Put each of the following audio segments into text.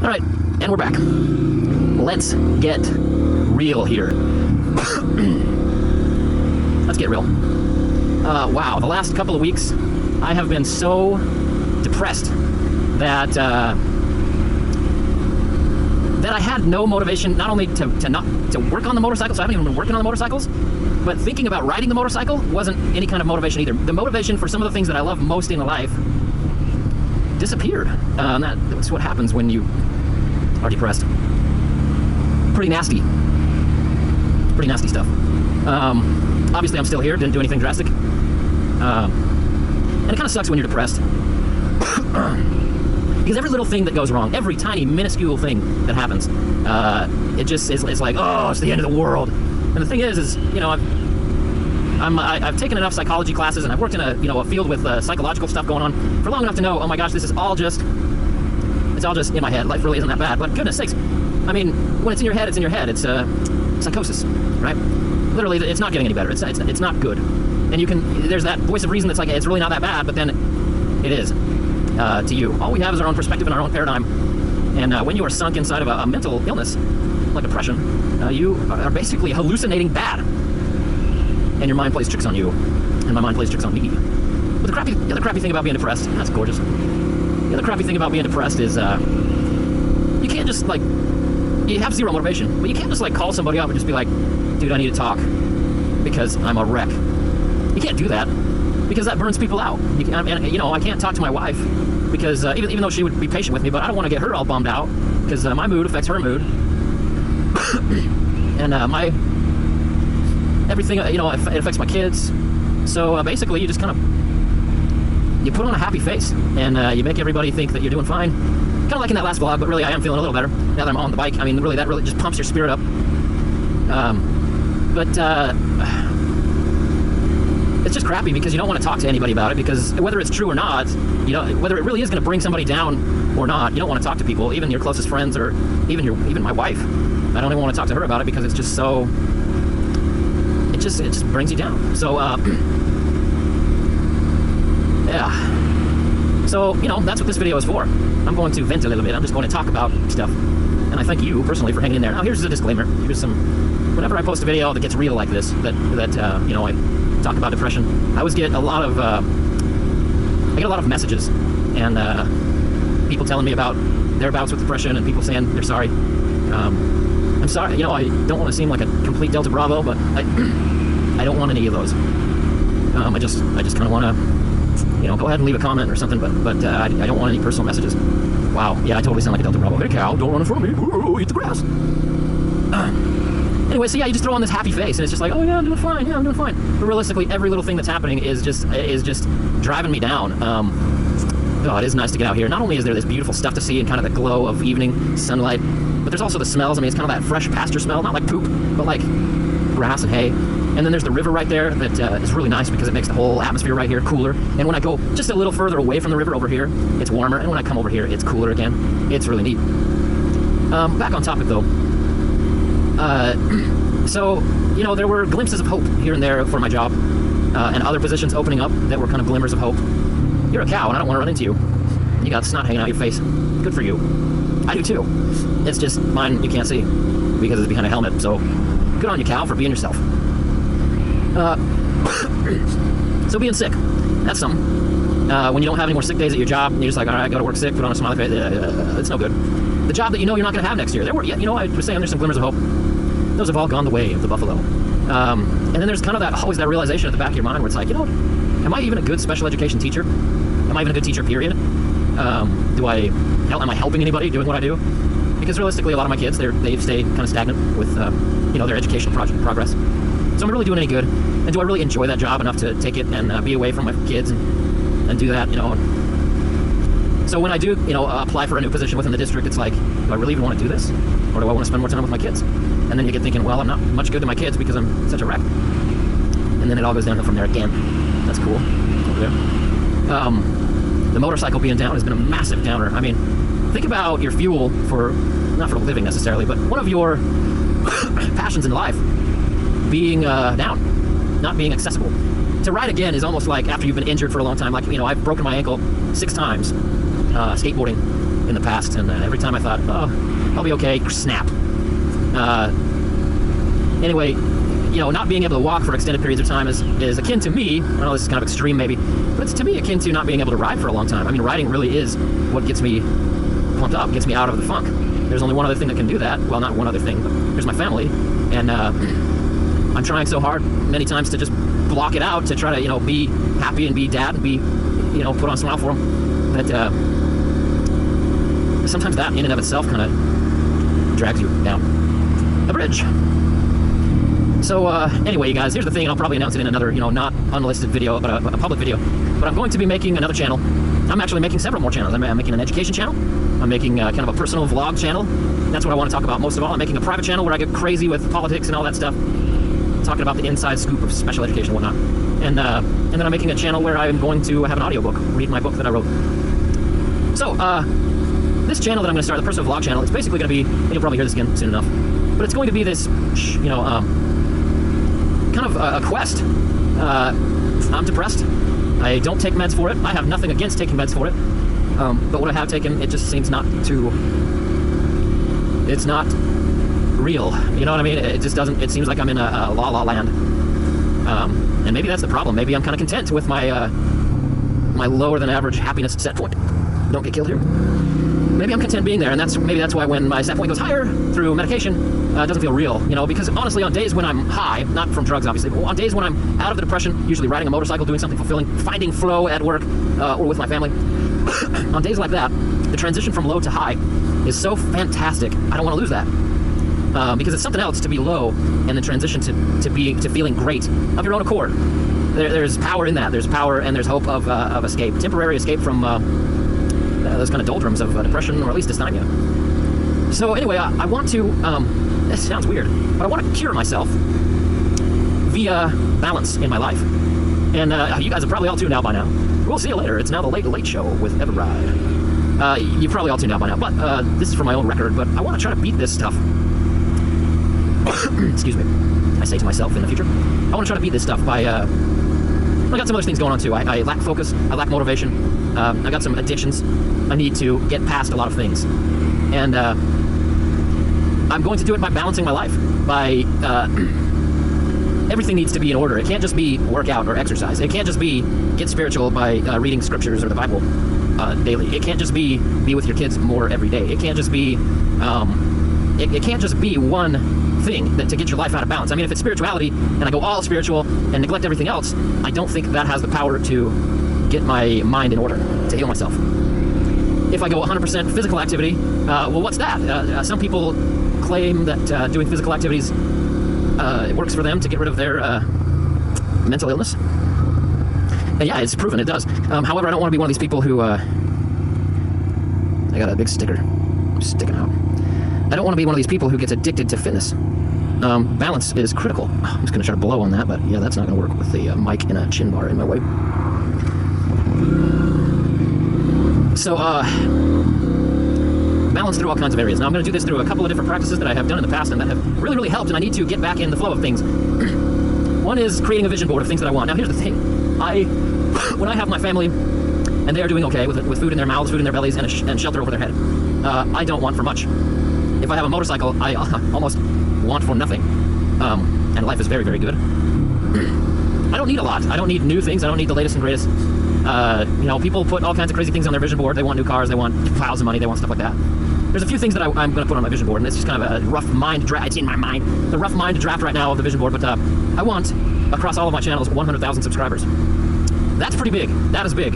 All right, and we're back. Let's get real here. Let's get real. Wow, the last couple of weeks, I have been so depressed that that I had no motivation, not only to work on the motorcycle, so I haven't even been working on the motorcycles, but thinking about riding the motorcycle wasn't any kind of motivation either. The motivation for some of the things that I love most in life disappeared. That's what happens when you are depressed. Pretty nasty stuff. Obviously I'm still here, didn't do anything drastic. And it kind of sucks when you're depressed. Because every little thing that goes wrong, every tiny minuscule thing that happens, it just is, it's like, oh, it's the end of the world. And the thing is you know, I've taken enough psychology classes and I've worked in a field with psychological stuff going on for long enough to know, oh my gosh, this is all just, it's all just in my head. Life really isn't that bad. But goodness sakes, I mean, when it's in your head, it's in your head. It's psychosis, right? Literally, it's not getting any better. It's not good. And you can, there's that voice of reason that's like, it's really not that bad, but then it is to you. All we have is our own perspective and our own paradigm. And when you are sunk inside of a mental illness, like depression, you are basically hallucinating bad. And your mind plays tricks on you, and my mind plays tricks on me. But the other crappy thing about being depressed, that's gorgeous. The other crappy thing about being depressed is you can't just like, you have zero motivation, but you can't just like call somebody up and just be like, dude, I need to talk because I'm a wreck. You can't do that because that burns people out. And you know, I can't talk to my wife because even though she would be patient with me, but I don't want to get her all bummed out because my mood affects her mood. And everything, you know, it affects my kids. So basically you just kind of, you put on a happy face and you make everybody think that you're doing fine. Kind of like in that last vlog, but really I am feeling a little better now that I'm on the bike. I mean, really, that really just pumps your spirit up. It's just crappy because you don't want to talk to anybody about it, because whether it's true or not, you know, whether it really is going to bring somebody down or not, you don't want to talk to people, even your closest friends or even my wife. I don't even want to talk to her about it because it's just so, it just brings you down. So yeah. So, you know, that's what this video is for. I'm going to vent a little bit. I'm just going to talk about stuff. And I thank you personally for hanging in there. Now, here's a disclaimer. Here's some, whenever I post a video that gets real like this, that you know, I talk about depression, I always get a lot of, messages and people telling me about their bouts with depression and people saying they're sorry. I'm sorry, you know, I don't want to seem like a complete Delta Bravo, but I don't want any of those. I just kind of want to, you know, go ahead and leave a comment or something, but I don't want any personal messages. Wow, yeah, I totally sound like a Delta Bravo. Hey cow, don't run in front of me. Ooh, eat the grass. Anyway, so yeah, you just throw on this happy face, and it's just like, oh yeah, I'm doing fine. Yeah, I'm doing fine. But realistically, every little thing that's happening is just driving me down. Oh, it is nice to get out here. Not only is there this beautiful stuff to see and kind of the glow of evening sunlight, but there's also the smells. I mean, it's kind of that fresh pasture smell, not like poop, but like grass and hay. And then there's the river right there that is really nice because it makes the whole atmosphere right here cooler. And when I go just a little further away from the river over here, it's warmer. And when I come over here, it's cooler again. It's really neat. Back on topic though. So, you know, there were glimpses of hope here and there for my job and other positions opening up that were kind of glimmers of hope. You're a cow and I don't want to run into you. You got snot hanging out your face. Good for you. I do too. It's just mine you can't see because it's behind a helmet. So good on you, cow, for being yourself. So being sick, that's something. When you don't have any more sick days at your job, and you're just like, all right, I go to work sick, put on a smiley face, it's no good. The job that you know you're not going to have next year, you know, I was saying there's some glimmers of hope. Those have all gone the way of the buffalo. And then there's kind of always that realization at the back of your mind where it's like, you know, am I even a good special education teacher? Am I even a good teacher, period? Am I helping anybody doing what I do? Because realistically, a lot of my kids, they stay kind of stagnant with, you know, their educational progress. So am I really doing any good? And do I really enjoy that job enough to take it and be away from my kids and do that, you know? So when I do, you know, apply for a new position within the district, it's like, do I really even want to do this? Or do I want to spend more time with my kids? And then you get thinking, well, I'm not much good to my kids because I'm such a wreck. And then it all goes downhill from there again. That's cool. Over there. The motorcycle being down has been a massive downer. I mean, think about your fuel not for a living necessarily, but one of your passions in life being down, not being accessible. To ride again is almost like after you've been injured for a long time. Like, you know, I've broken my ankle 6 times skateboarding, in the past, and every time I thought, oh, I'll be okay, snap. Anyway, you know, not being able to walk for extended periods of time is akin to me, I know this is kind of extreme maybe, but it's to me akin to not being able to ride for a long time. I mean, riding really is what gets me pumped up, gets me out of the funk. There's only one other thing that can do that. Well, not one other thing, but there's my family. And I'm trying so hard many times to just block it out, to try to, you know, be happy and be dad and be, you know, put on a smile for them. But sometimes that in and of itself kind of drags you down the bridge. So anyway, you guys, here's the thing. I'll probably announce it in another, you know, not unlisted video, but a public video. But I'm going to be making another channel. I'm actually making several more channels. I'm making an education channel. I'm making kind of a personal vlog channel. That's what I want to talk about most of all. I'm making a private channel where I get crazy with politics and all that stuff, talking about the inside scoop of special education and whatnot. And then I'm making a channel where I'm going to have an audiobook, read my book that I wrote. So this channel that I'm going to start, the personal vlog channel, it's basically going to be, and you'll probably hear this again soon enough, but it's going to be this, you know, kind of a quest. I'm depressed. I don't take meds for it. I have nothing against taking meds for it. But what I have taken, it just seems not to, it's not real. You know what I mean? It just doesn't, it seems like I'm in a la-la land. And maybe that's the problem. Maybe I'm kind of content with my, my lower than average happiness set point. Don't get killed here. Maybe I'm content being there, and maybe that's why when my set point goes higher through medication, it doesn't feel real, you know, because honestly on days when I'm high, not from drugs obviously, but on days when I'm out of the depression, usually riding a motorcycle, doing something fulfilling, finding flow at work or with my family, on days like that, the transition from low to high is so fantastic. I don't want to lose that. Because it's something else to be low and then transition to feeling great of your own accord. There's power in that. There's power and there's hope of escape, temporary escape from those kind of doldrums of depression, or at least dysthymia. So anyway, I want to, this sounds weird, but I want to cure myself via balance in my life. And you guys are probably all tuned out by now. We'll see you later. It's now the Late Show with eveRide. You're probably all tuned out by now, but this is for my own record, but I want to try to beat this stuff. Excuse me. I say to myself in the future, I want to try to beat this stuff by, I got some other things going on too. I lack focus, I lack motivation, I got some addictions. I need to get past a lot of things. And I'm going to do it by balancing my life, by, everything needs to be in order. It can't just be workout or exercise. It can't just be get spiritual by reading scriptures or the Bible daily. It can't just be with your kids more every day. It can't just be, it can't just be one thing to get your life out of balance. I mean, if it's spirituality and I go all spiritual and neglect everything else, I don't think that has the power to get my mind in order, to heal myself. If I go 100% physical activity, well, what's that? Some people claim that doing physical activities it works for them to get rid of their mental illness. And yeah, it's proven it does. However, I don't want to be one of these people who I got a big sticker sticking out. I don't want to be one of these people who gets addicted to fitness. Balance is critical. I'm just going to try to blow on that, but yeah, that's not going to work with the mic and a chin bar in my way. So, balance through all kinds of areas. Now, I'm going to do this through a couple of different practices that I have done in the past and that have really, really helped, and I need to get back in the flow of things. One is creating a vision board of things that I want. Now, here's the thing. When I have my family, and they are doing okay with food in their mouths, food in their bellies, and shelter over their head, I don't want for much. If I have a motorcycle, I almost want for nothing. And life is very, very good. I don't need a lot. I don't need new things. I don't need the latest and greatest. You know, people put all kinds of crazy things on their vision board. They want new cars. They want piles of money. They want stuff like that. There's a few things that I'm going to put on my vision board, and it's just kind of a rough mind draft. It's in my mind. The rough mind draft right now of the vision board, but I want, across all of my channels, 100,000 subscribers. That's pretty big. That is big.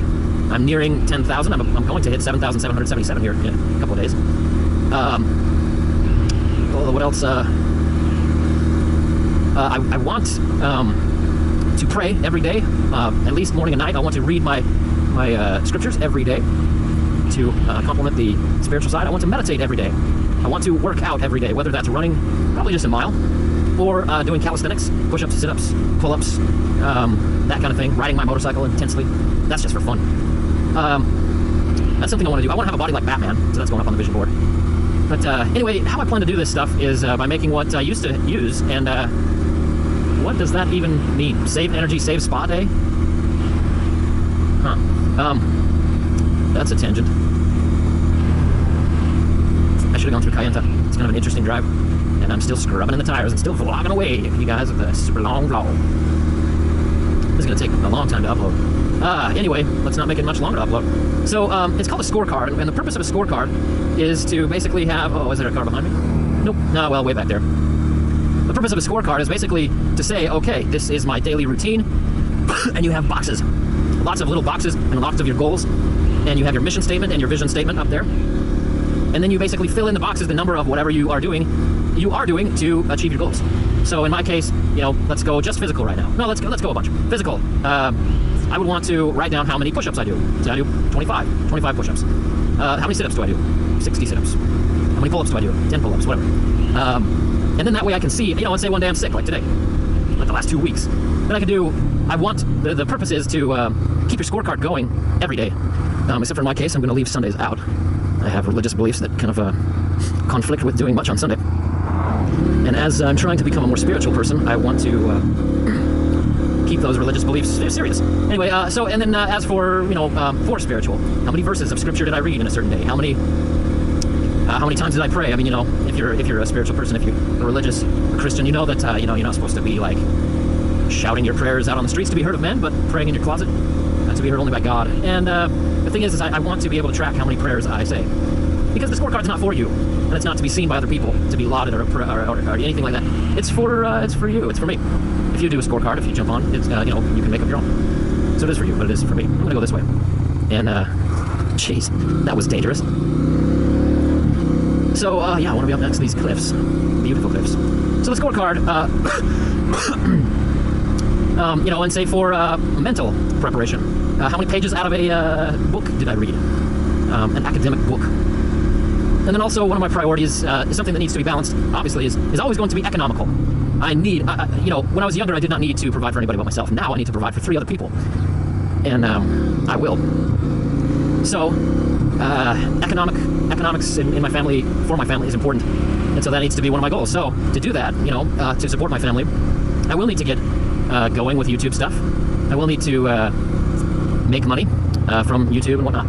I'm nearing 10,000. I'm going to hit 7,777 here in a couple of days. What else? I want to pray every day, at least morning and night. I want to read my scriptures every day to complement the spiritual side. I want to meditate every day. I want to work out every day, whether that's running, probably just a mile, or doing calisthenics, push-ups, sit-ups, pull-ups, that kind of thing, riding my motorcycle intensely. That's just for fun. That's something I want to do. I want to have a body like Batman, so that's going up on the vision board. But anyway, how I plan to do this stuff is by making what I used to use, and what does that even mean? Save energy, save spa day? Huh. That's a tangent. should have gone through Kayenta. It's kind of an interesting drive. And I'm still scrubbing in the tires and still vlogging away for you guys with a super long vlog. This is going to take a long time to upload. Anyway, let's not make it much longer to upload. So, it's called a scorecard, and the purpose of a scorecard is to basically have... Oh, is there a car behind me? Nope. No, well, way back there. The purpose of a scorecard is basically to say, okay, this is my daily routine, and you have boxes. Lots of little boxes and lots of your goals, and you have your mission statement and your vision statement up there. And then you basically fill in the boxes, the number of whatever you are doing to achieve your goals. So in my case, you know, let's go just physical right now. No, let's go a bunch. Physical. I would want to write down how many push-ups I do. So I do 25 push-ups. How many sit-ups do I do? 60 sit-ups. How many pull-ups do I do? 10 pull-ups, whatever. And then that way I can see, you know, let's say one day I'm sick, like today, like the last 2 weeks. Then I can do, the purpose is to keep your scorecard going every day. Except for in my case, I'm going to leave Sundays out. I have religious beliefs that kind of conflict with doing much on Sunday. And as I'm trying to become a more spiritual person, I want to keep those religious beliefs serious. Anyway, and then as for, you know, for spiritual, how many verses of scripture did I read in a certain day? How many times did I pray? I mean, you know, if you're a spiritual person, if you're a religious Christian, you know that, you know, you're not supposed to be, like, shouting your prayers out on the streets to be heard of men, but praying in your closet to be heard only by God. And the thing is I want to be able to track how many prayers I say. Because the scorecard's not for you, and it's not to be seen by other people, to be lauded or anything like that. It's for you. It's for me. If you do a scorecard, if you jump on, it's you know, you can make up your own. So it is for you, but it is for me. I'm gonna go this way. And jeez, that was dangerous. So yeah, I want to be up next to these cliffs, beautiful cliffs. So the scorecard, you know, and say for mental preparation, how many pages out of a book did I read? An academic book. And then also one of my priorities is something that needs to be balanced, obviously, is always going to be economical. I need, you know, when I was younger, I did not need to provide for anybody but myself. Now I need to provide for 3 other people. And I will. So, economics in my family, for my family, is important. And so that needs to be one of my goals. So, to do that, you know, to support my family, I will need to get going with YouTube stuff. I will need to make money from YouTube and whatnot,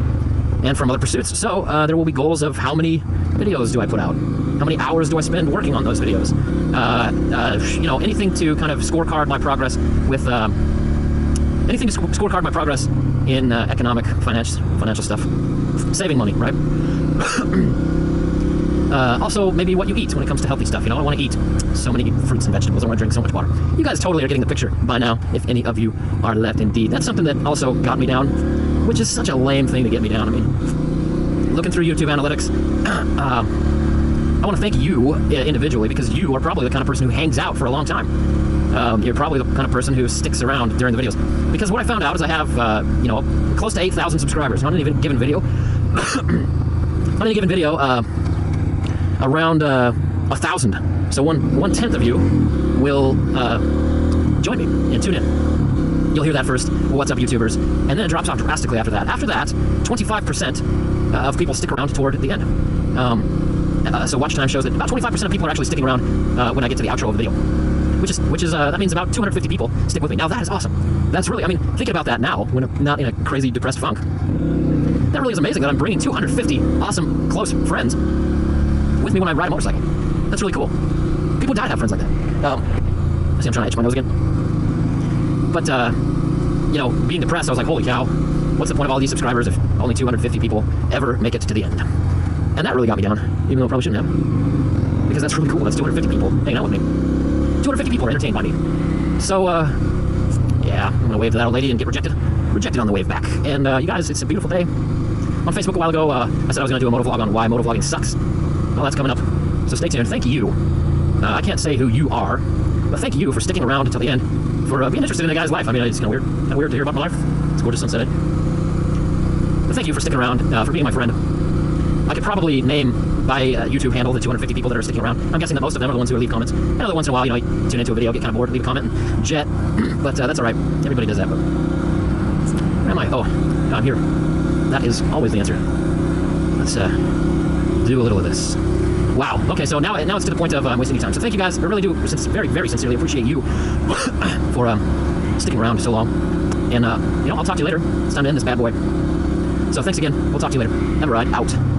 and from other pursuits. So there will be goals of how many videos do I put out? How many hours do I spend working on those videos? You know, anything to kind of scorecard my progress with, anything to scorecard my progress in economic, financial stuff. Saving money, right? Also, maybe what you eat when it comes to healthy stuff. You know, I want to eat so many fruits and vegetables. I want to drink so much water. You guys totally are getting the picture by now, if any of you are left indeed. That's something that also got me down, which is such a lame thing to get me down. I mean, looking through YouTube analytics, I want to thank you individually, because you are probably the kind of person who hangs out for a long time. You're probably the kind of person who sticks around during the videos. Because what I found out is I have, you know, close to 8,000 subscribers on any given video. On any given video, around 1,000. So one tenth of you will join me and tune in. You'll hear that first. What's up, YouTubers? And then it drops off drastically after that. After that, 25% of people stick around toward the end. So watch time shows that about 25% of people are actually sticking around when I get to the outro of the video. Which is that means about 250 people stick with me. Now that is awesome. That's really, I mean, thinking about that now, when I'm not in a crazy depressed funk, that really is amazing that I'm bringing 250 awesome, close friends with me when I ride a motorcycle. That's really cool. People die to have friends like that. See, I'm trying to itch my nose again. But, you know, being depressed, I was like, holy cow, what's the point of all these subscribers if only 250 people ever make it to the end? And that really got me down, even though it probably shouldn't have. Because that's really cool. That's 250 people hanging out with me. 250 people are entertained by me. So, yeah, I'm going to wave to that old lady and get rejected on the wave back. And, you guys, it's a beautiful day. On Facebook a while ago, I said I was going to do a motovlog on why motovlogging sucks. Well, that's coming up. So stay tuned. Thank you. I can't say who you are, but thank you for sticking around until the end, for being interested in a guy's life. I mean, it's kind of weird to hear about my life. It's gorgeous sunset. But thank you for sticking around, for being my friend. I could probably name by YouTube handle the 250 people that are sticking around. I'm guessing that most of them are the ones who leave comments. And every once in a while, you know, you tune into a video, get kind of bored, leave a comment, and jet. But that's all right. Everybody does that. But where am I? Oh, I'm here. That is always the answer. Let's do a little of this. Wow. Okay, so now it's to the point of wasting your time. So thank you guys. I really do very, very sincerely appreciate you for sticking around so long. And, you know, I'll talk to you later. It's time to end this bad boy. So thanks again. We'll talk to you later. eveRide out.